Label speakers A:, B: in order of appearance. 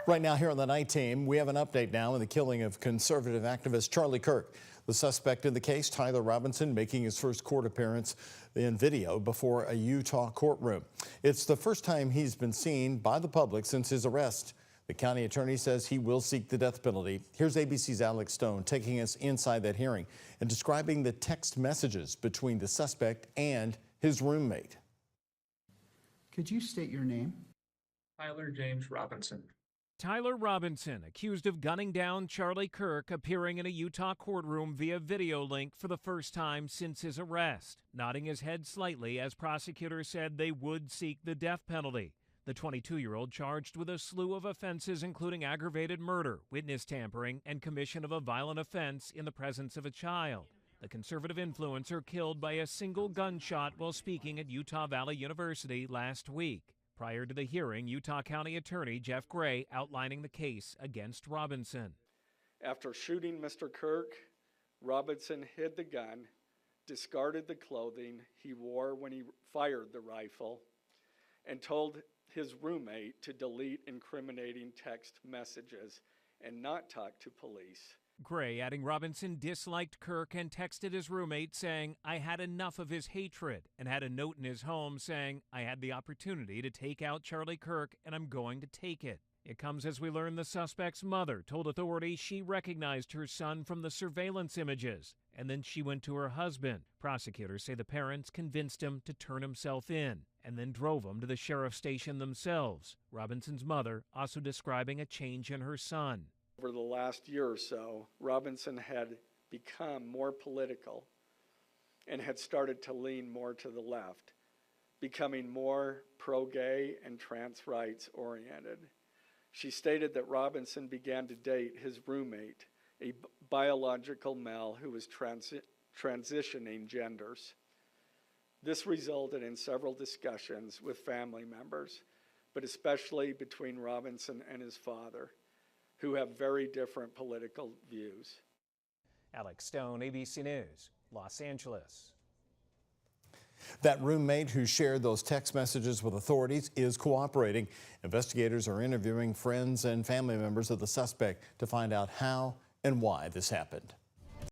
A: Right now here on the night team, we have an update now on the killing of conservative activist Charlie Kirk. The suspect in the case, Tyler Robinson, making his first court appearance in video before a Utah courtroom. It's the first time he's been seen by the public since his arrest. The county attorney says he will seek the death penalty. Here's ABC's Alex Stone taking us inside that hearing and describing the text messages between the suspect and his roommate.
B: Could you state your name?
C: Tyler James Robinson.
D: Tyler Robinson, accused of gunning down Charlie Kirk, appearing in a Utah courtroom via video link for the first time since his arrest, nodding his head slightly as prosecutors said they would seek the death penalty. The 22-year-old charged with a slew of offenses including aggravated murder, witness tampering, and commission of a violent offense in the presence of a child. The conservative influencer killed by a single gunshot while speaking at Utah Valley University last week. Prior to the hearing, Utah County Attorney Jeff Gray outlining the case against Robinson.
E: After shooting Mr. Kirk, Robinson hid the gun, discarded the clothing he wore when he fired the rifle, and told his roommate to delete incriminating text messages and not talk to police.
D: Gray adding Robinson disliked Kirk and texted his roommate saying, "I had enough of his hatred," and had a note in his home saying, "I had the opportunity to take out Charlie Kirk and I'm going to take it." It comes as we learn the suspect's mother told authorities she recognized her son from the surveillance images, and then she went to her husband. Prosecutors say the parents convinced him to turn himself in and then drove him to the sheriff's station themselves. Robinson's mother also describing a change in her son.
E: Over the last year or so, Robinson had become more political and had started to lean more to the left, becoming more pro-gay and trans rights oriented. She stated that Robinson began to date his roommate, a biological male who was transitioning genders. This resulted in several discussions with family members, but especially between Robinson and his father, who have very different political views.
D: Alex Stone, ABC News, Los Angeles.
A: That roommate who shared those text messages with authorities is cooperating. Investigators are interviewing friends and family members of the suspect to find out how and why this happened.